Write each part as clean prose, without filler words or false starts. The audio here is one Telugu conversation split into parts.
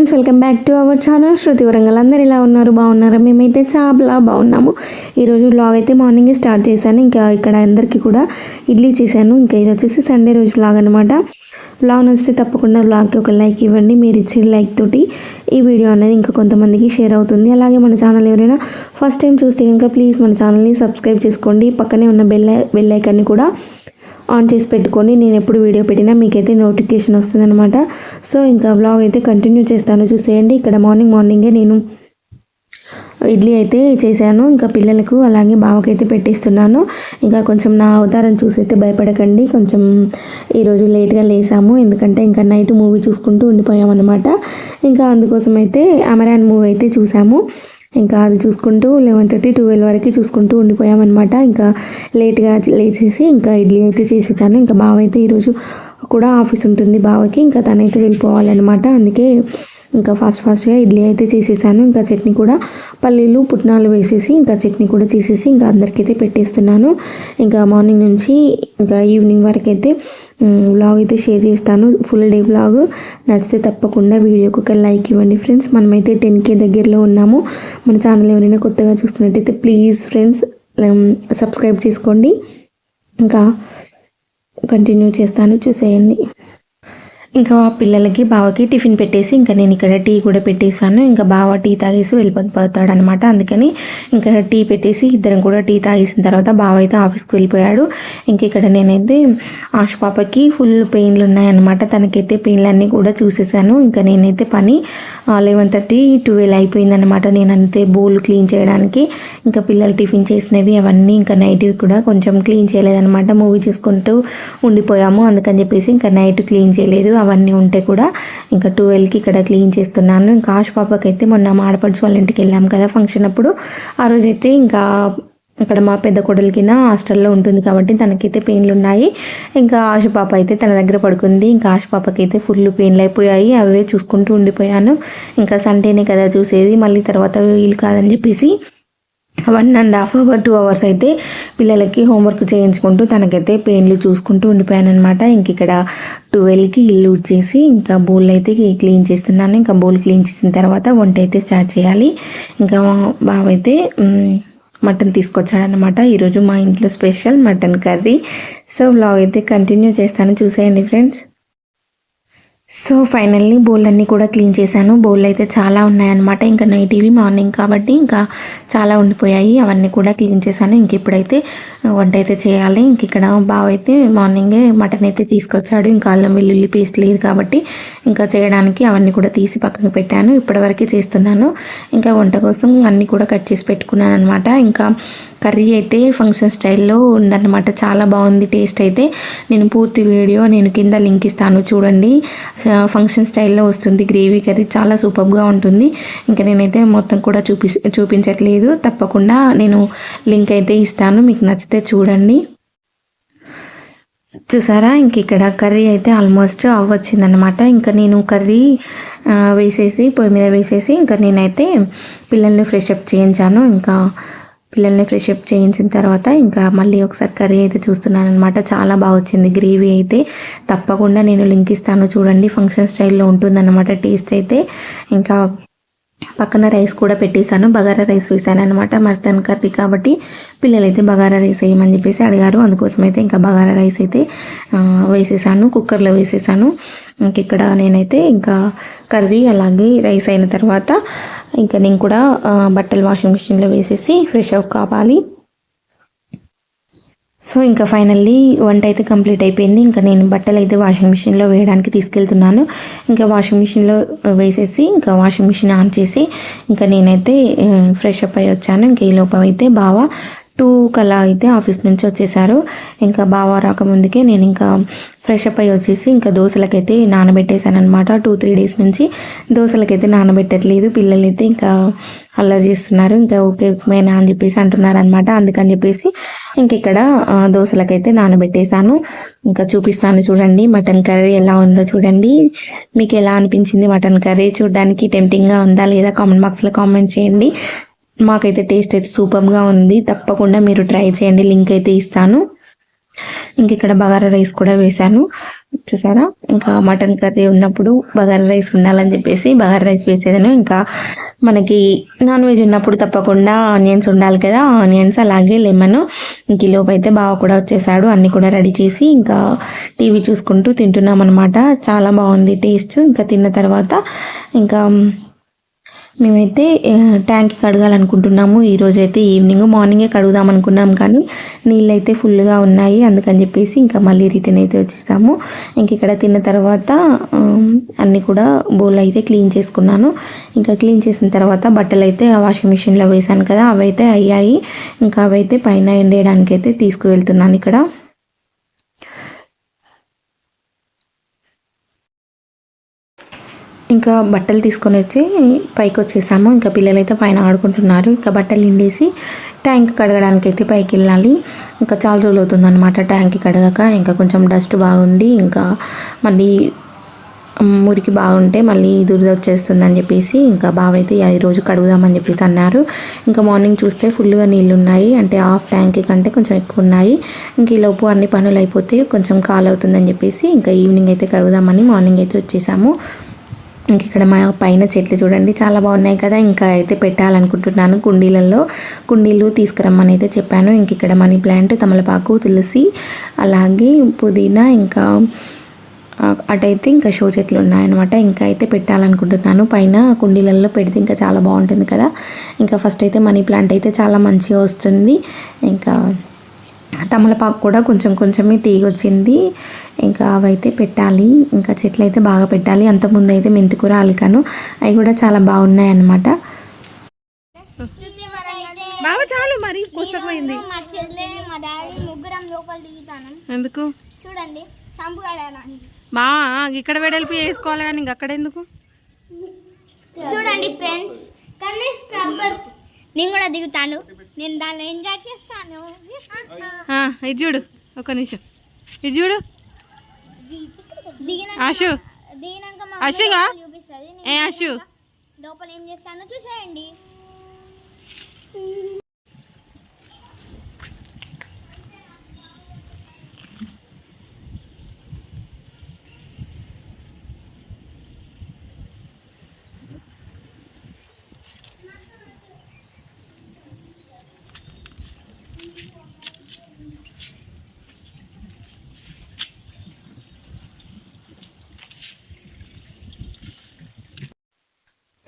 Friends, welcome back to our channel Shruti Warangal. అందరు ఇలా ఉన్నారు, బాగున్నారా? మేమైతే చాలా బాగున్నాము. ఈరోజు వ్లాగ్ అయితే మార్నింగే స్టార్ట్ చేశాను. ఇంకా ఇక్కడ అందరికీ కూడా ఇడ్లీ చేశాను. ఇంకా ఇది వచ్చేసి సండే రోజు వ్లాగ్ అనమాట. వ్లాగ్ నచ్చితే తప్పకుండా వ్లాగ్కి ఒక లైక్ ఇవ్వండి. మీరు ఇచ్చే లైక్ తోటి ఈ వీడియో అనేది ఇంకా కొంతమందికి షేర్ అవుతుంది. అలాగే మన ఛానల్ ఎవరైనా ఫస్ట్ టైం చూస్తే కనుక ప్లీజ్ మన ఛానల్ని సబ్స్క్రైబ్ చేసుకోండి. పక్కనే ఉన్న బెల్ ఐకాన్ని కూడా ఆన్ చేసి పెట్టుకొని నేను ఎప్పుడు వీడియో పెట్టినా మీకైతే నోటిఫికేషన్ వస్తుంది అనమాట. సో ఇంకా వ్లాగ్ అయితే కంటిన్యూ చేస్తాను, చూసేయండి. ఇక్కడ మార్నింగే నేను ఇడ్లీ అయితే చేశాను. ఇంకా పిల్లలకు అలాగే బావకైతే పెట్టేస్తున్నాను. ఇంకా కొంచెం నా అవతారం చూసైతే భయపడకండి. కొంచెం ఈరోజు లేట్గా లేసాము, ఎందుకంటే ఇంకా నైట్ మూవీ చూసుకుంటూ ఉండిపోయామన్నమాట. ఇంకా అందుకోసం అయితే అమరాన్ మూవీ అయితే చూసాము. ఇంకా అది చూసుకుంటూ 11:30 12 వరకు చూసుకుంటూ ఉండిపోయామన్నమాట. ఇంకా లేట్గా లేచేసి ఇంకా ఇడ్లీ అయితే చేసేసాను. ఇంకా బావ అయితే ఈరోజు కూడా ఆఫీస్ ఉంటుంది బావకి, ఇంకా తనైతే వెళ్ళిపోవాలన్నమాట. అందుకే ఇంకా ఫాస్ట్గా ఇడ్లీ అయితే చేసేసాను. ఇంకా చట్నీ కూడా పల్లీలు పుట్నాలు వేసేసి ఇంకా చట్నీ కూడా చేసేసి ఇంకా అందరికైతే పెట్టేస్తున్నాను. ఇంకా మార్నింగ్ నుంచి ఇంకా ఈవినింగ్ వరకు అయితే వ్లాగ్ అయితే షేర్ చేస్తాను. ఫుల్ డే వ్లాగ్ నచ్చితే తప్పకుండా వీడియోకి ఒక లైక్ ఇవ్వండి ఫ్రెండ్స్. మనమైతే 10K దగ్గరలో ఉన్నాము. మన ఛానల్ ఎవరైనా కొత్తగా చూస్తున్నట్టయితే ప్లీజ్ ఫ్రెండ్స్ సబ్స్క్రైబ్ చేసుకోండి. ఇంకా కంటిన్యూ చేస్తాను, చూసేయండి. ఇంకా పిల్లలకి బావకి టిఫిన్ పెట్టేసి ఇంకా నేను ఇక్కడ టీ కూడా పెట్టేశాను. ఇంకా బావ టీ తాగేసి వెళ్ళిపోతాడు అనమాట. అందుకని ఇంకా టీ పెట్టేసి ఇద్దరం కూడా టీ తాగేసిన తర్వాత బావ అయితే ఆఫీస్కి వెళ్ళిపోయాడు. ఇంక ఇక్కడ నేనైతే ఆశ పాపకి ఫుల్ పెయిన్లు ఉన్నాయన్నమాట. తనకైతే పెయిన్లన్నీ కూడా చూసేసాను. ఇంకా నేనైతే పని 11:30 12 అయిపోయిందనమాట. నేనంతే బౌల్ క్లీన్ చేయడానికి, ఇంకా పిల్లలు టిఫిన్ చేసినవి అవన్నీ ఇంకా నైట్వి కూడా కొంచెం క్లీన్ చేయలేదన్నమాట. మూవీ చూసుకుంటూ ఉండిపోయాము, అందుకని చెప్పేసి ఇంకా నైట్ క్లీన్ చేయలేదు. అవన్నీ ఉంటే కూడా ఇంకా 12కి ఇక్కడ క్లీన్ చేస్తున్నాను. ఇంకా ఆశ పాపకి అయితే మొన్న మా ఆడపడుచు వాళ్ళ ఇంటికి వెళ్ళాము కదా ఫంక్షన్ అప్పుడు. ఆ రోజైతే ఇంకా అక్కడ మా పెద్ద కొడలికి హాస్టల్లో ఉంటుంది కాబట్టి తనకైతే పెయిన్లు ఉన్నాయి. ఇంకా ఆశ పాప అయితే తన దగ్గర పడుకుంది. ఇంకా ఆశ పాపకి అయితే ఫుల్ పెయిన్లు అయిపోయాయి. అవే చూసుకుంటూ ఉండిపోయాను. ఇంకా సండేనే కదా చూసేది, మళ్ళీ తర్వాత వీలు కాదని చెప్పేసి 1.5 hour 2 hours అయితే పిల్లలకి హోంవర్క్ చేయించుకుంటూ తనకైతే పెయిన్లు చూసుకుంటూ ఉండిపోయాను అనమాట. ఇంక ఇక్కడ 12కి ఇల్లు ఉడ్చేసి ఇంకా బౌల్ అయితే క్లీన్ చేస్తున్నాను. ఇంకా బౌల్ క్లీన్ చేసిన తర్వాత వంట అయితే స్టార్ట్ చేయాలి. ఇంకా బావ అయితే మటన్ తీసుకొచ్చాడనమాట. ఈరోజు మా ఇంట్లో special mutton curry. So vlog అయితే కంటిన్యూ చేస్తాను, చూసేయండి ఫ్రెండ్స్. సో ఫైనల్లీ బౌల్ అన్నీ కూడా క్లీన్ చేశాను. బౌల్ అయితే చాలా ఉన్నాయన్నమాట. ఇంకా నైట్ ఇవి మార్నింగ్ కాబట్టి ఇంకా చాలా ఉండిపోయాయి, అవన్నీ కూడా క్లీన్ చేశాను. ఇంక ఇప్పుడైతే వంట అయితే చేయాలి. ఇంక ఇక్కడ బావ అయితే మార్నింగే మటన్ అయితే తీసుకొచ్చాడు. ఇంకా అల్లం వెల్లుల్లి పేస్ట్ లేదు కాబట్టి ఇంకా చేయడానికి అవన్నీ కూడా తీసి పక్కకు పెట్టాను. ఇప్పటివరకు చేస్తున్నాను. ఇంకా వంట కోసం అన్నీ కూడా కట్ చేసి పెట్టుకున్నాను అనమాట. ఇంకా కర్రీ అయితే ఫంక్షన్ స్టైల్లో ఉందన్నమాట. చాలా బాగుంది టేస్ట్ అయితే. నేను పూర్తి వీడియో నేను కింద లింక్ ఇస్తాను, చూడండి. ఫంక్షన్ స్టైల్లో వస్తుంది గ్రేవీ కర్రీ, చాలా సూపర్గా ఉంటుంది. ఇంకా నేనైతే మొత్తం కూడా చూపించట్లేదు, తప్పకుండా నేను లింక్ అయితే ఇస్తాను, మీకు నచ్చితే చూడండి. చూసారా, ఇంక ఇక్కడ కర్రీ అయితే ఆల్మోస్ట్ అవ్వచ్చిందనమాట. ఇంకా నేను కర్రీ వేసేసి పొయ్యి మీద వేసేసి ఇంకా నేనైతే పిల్లల్ని ఫ్రెష్ అప్ చేయించాను. ఇంకా పిల్లల్ని ఫ్రెష్ అప్ చేయించిన తర్వాత ఇంకా మళ్ళీ ఒకసారి కర్రీ అయితే చూస్తున్నాను అనమాట. చాలా బాగా వచ్చింది గ్రేవీ అయితే. తప్పకుండా నేను లింక్ ఇస్తాను, చూడండి. ఫంక్షన్ స్టైల్లో ఉంటుందన్నమాట టేస్ట్ అయితే. ఇంకా పక్కన రైస్ కూడా పెట్టేశాను, బగారా రైస్ వేసాను అనమాట. మటన్ కర్రీ కాబట్టి పిల్లలైతే బగారా రైస్ వేయమని చెప్పేసి అడిగారు. అందుకోసం అయితే ఇంకా బగారా రైస్ అయితే వేసేసాను, కుక్కర్లో వేసేసాను. ఇంక ఇక్కడ నేనైతే ఇంకా కర్రీ అలాగే రైస్ అయిన తర్వాత ఇంకా నేను కూడా బట్టలు వాషింగ్ మిషన్లో వేసేసి ఫ్రెష్ అప్ కావాలి. సో ఇంకా ఫైనల్లీ వంట అయితే కంప్లీట్ అయిపోయింది. ఇంకా నేను బట్టలు అయితే వాషింగ్ మిషన్లో వేయడానికి తీసుకెళ్తున్నాను. ఇంకా వాషింగ్ మిషన్లో వేసేసి ఇంకా వాషింగ్ మిషన్ ఆన్ చేసి ఇంకా నేనైతే ఫ్రెష్ అప్ అయ్యి వచ్చాను. ఇంకా ఈ లోపల అయితే బావ 2 కల్లా అయితే ఆఫీస్ నుంచి వచ్చేసారు. ఇంకా బావ రాకముందుకే నేను ఇంకా ఫ్రెష్ అప్ అయ్యి వచ్చేసి ఇంకా దోశలకైతే నానబెట్టేశాను అనమాట. 2-3 డేస్ నుంచి దోశలకైతే నానబెట్టట్లేదు. పిల్లలైతే ఇంకా అల్లరి చేస్తున్నారు. ఇంకా ఓకే ఉప్మేనా అని చెప్పేసి అంటున్నారు అనమాట. అందుకని చెప్పేసి ఇంక ఇక్కడ దోశలకైతే నానబెట్టేశాను. ఇంకా చూపిస్తాను, చూడండి. మటన్ కర్రీ ఎలా ఉందో చూడండి. మీకు ఎలా అనిపించింది మటన్ కర్రీ? చూడడానికి టెంప్టింగ్గా ఉందా లేదా కామెంట్ బాక్స్లో కామెంట్ చేయండి. మాకైతే టేస్ట్ అయితే సూపర్గా ఉంది. తప్పకుండా మీరు ట్రై చేయండి, లింక్ అయితే ఇస్తాను. ఇంక ఇక్కడ బగారా రైస్ కూడా వేశాను చూసారా. ఇంకా మటన్ కర్రీ ఉన్నప్పుడు బగారా రైస్ ఉండాలని చెప్పేసి బగారా రైస్ వేసేదాను. ఇంకా మనకి నాన్ వెజ్ ఉన్నప్పుడు తప్పకుండా ఆనియన్స్ ఉండాలి కదా, ఆనియన్స్ అలాగే లెమన్. ఇంక ఈలోపు అయితే బావ కూడా వచ్చేసాడు, అన్నీ కూడా రెడీ చేసి ఇంకా టీవీ చూసుకుంటూ తింటున్నాం అనమాట. చాలా బాగుంది టేస్ట్. ఇంకా తిన్న తర్వాత ఇంకా మేమైతే ట్యాంక్ కడగాలనుకుంటున్నాము. ఈరోజైతే ఈవినింగ్, మార్నింగే కడుగుదాం అనుకున్నాం కానీ నీళ్ళు అయితే ఫుల్గా ఉన్నాయి, అందుకని చెప్పేసి ఇంకా మళ్ళీ రిటర్న్ అయితే వచ్చేసాము. ఇంక ఇక్కడ తిన్న తర్వాత అన్నీ కూడా బౌల్ అయితే క్లీన్ చేసుకున్నాను. ఇంకా క్లీన్ చేసిన తర్వాత బట్టలు అయితే వాషింగ్ మిషన్లో వేసాను కదా, అవైతే అయ్యాయి. ఇంకా అవైతే పైన ఎండేయడానికి అయితే తీసుకువెళ్తున్నాను. ఇక్కడ ఇంకా బట్టలు తీసుకొని వచ్చి పైకి వచ్చేసాము. ఇంకా పిల్లలైతే పైన ఆడుకుంటున్నారు. ఇంకా బట్టలు ఎండేసి ట్యాంక్ కడగడానికి అయితే పైకి వెళ్ళాలి. ఇంకా చాలా రోజులు అవుతుందన్నమాట ట్యాంక్ కడగక. ఇంకా కొంచెం డస్ట్ బాగుండి ఇంకా మళ్ళీ మురికి బాగుంటే మళ్ళీ దురద వచ్చేస్తుందని చెప్పేసి ఇంకా బావ అయితే ఈరోజు కడుగుదామని చెప్పేసి అన్నారు. ఇంకా మార్నింగ్ చూస్తే ఫుల్గా నీళ్ళు ఉన్నాయి, అంటే హాఫ్ ట్యాంక్ కంటే కొంచెం ఎక్కువ ఉన్నాయి. ఇంక ఈలోపు అన్ని పనులు అయిపోతే కొంచెం కాల్ అవుతుందని చెప్పేసి ఇంకా ఈవినింగ్ అయితే కడుగుదామని మార్నింగ్ అయితే వచ్చేసాము. ఇంక ఇక్కడ మా పైన చెట్లు చూడండి చాలా బాగున్నాయి కదా. ఇంకా అయితే పెట్టాలనుకుంటున్నాను కుండీలు తీసుకురమ్మని అయితే చెప్పాను. ఇంక ఇక్కడ మనీ ప్లాంట్, తమలపాకు, తులసి, అలాగే పుదీనా, ఇంకా అటైతే ఇంకా షో చెట్లు ఉన్నాయన్నమాట. ఇంకా అయితే పెట్టాలనుకుంటున్నాను. పైన కుండీలలో పెడితే ఇంకా చాలా బాగుంటుంది కదా. ఇంకా ఫస్ట్ అయితే మనీ ప్లాంట్ అయితే చాలా మంచిగా వస్తుంది. ఇంకా తమలపాకు కూడా కొంచెమే తీగ వచ్చింది. ఇంకా అవైతే పెట్టాలి. ఇంకా చెట్లు అయితే బాగా పెట్టాలి. అంతకుముందు అయితే మెంతికూర, అలికాను, అవి కూడా చాలా బాగున్నాయి అన్నమాట. బాబా చాలు మరి పుస్తకమైంది. ఎందుకు చూడండి బా ఇక్కడ వెడల్పి వేసుకోవాలి కానీ ఇంక అక్కడ ఎందుకు చూడండి ఫ్రెండ్స్. నేను కూడా దిగుతాను, నేను దాన్ని ఎంజాయ్ చేస్తాను. ఇది చూడు, ఒక నిమిషం ఇది చూడు ఆశు, అశుగా ఏ ఆశు లోపల ఏం చేస్తానో చూసేయండి.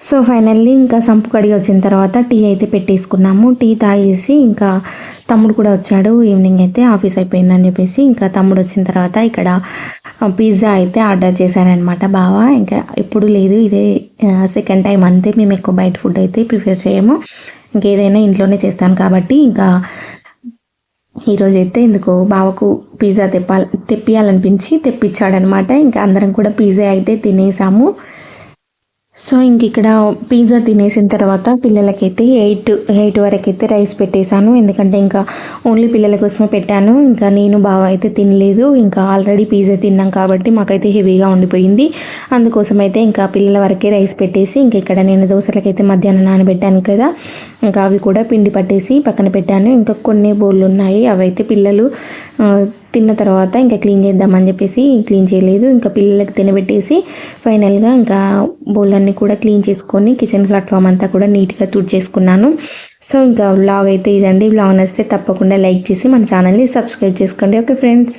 సో ఫైనల్లీ ఇంకా సంపు కడిగి వచ్చిన తర్వాత టీ అయితే పెట్టేసుకున్నాము. టీ తాగేసి ఇంకా తమ్ముడు కూడా వచ్చాడు. ఈవినింగ్ అయితే ఆఫీస్ అయిపోయిందని చెప్పేసి ఇంకా తమ్ముడు వచ్చిన తర్వాత ఇక్కడ పిజ్జా అయితే ఆర్డర్ చేశారనమాట బావ. ఇంకా ఎప్పుడు లేదు, ఇదే సెకండ్ టైం అంతే. మేము ఎక్కువ బయట ఫుడ్ అయితే ప్రిఫర్ చేయము, ఇంకేదైనా ఇంట్లోనే చేస్తాను కాబట్టి ఇంకా ఈరోజైతే ఎందుకు బావకు పిజ్జా తెప్పియాలనిపించి తెప్పించాడనమాట. ఇంకా అందరం కూడా పిజ్జా అయితే తినేసాము. సో ఇంక ఇక్కడ పిజ్జా తినేసిన తర్వాత పిల్లలకైతే 8 వరకు అయితే రైస్ పెట్టేశాను. ఎందుకంటే ఇంకా ఓన్లీ పిల్లల కోసమే పెట్టాను. ఇంకా నేను బావ అయితే తినలేదు. ఇంకా ఆల్రెడీ పిజ్జా తిన్నాం కాబట్టి మాకైతే హెవీగా ఉండిపోయింది. అందుకోసం అయితే ఇంకా పిల్లల వరకే రైస్ పెట్టేసి ఇంక ఇక్కడ నేను దోశలకైతే మధ్యాహ్నం నానబెట్టాను కదా, ఇంకా అవి కూడా పిండి పట్టేసి పక్కన పెట్టాను. ఇంకా కొన్ని బౌళ్ళు ఉన్నాయి, అవి అయితే పిల్లలు తిన్న తర్వాత ఇంకా క్లీన్ చేద్దామని చెప్పేసి క్లీన్ చేయలేదు. ఇంకా పిల్లలకి తినబెట్టేసి ఫైనల్గా ఇంకా బౌళ్ళన్నీ కూడా క్లీన్ చేసుకొని కిచెన్ ప్లాట్ఫామ్ అంతా కూడా నీట్గా తుడిచేసుకున్నాను. సో ఇంకా వ్లాగ్ అయితే ఇదండి. వ్లాగ్ నచ్చితే తప్పకుండా లైక్ చేసి మన ఛానల్ని సబ్స్క్రైబ్ చేసుకోండి. Okay friends.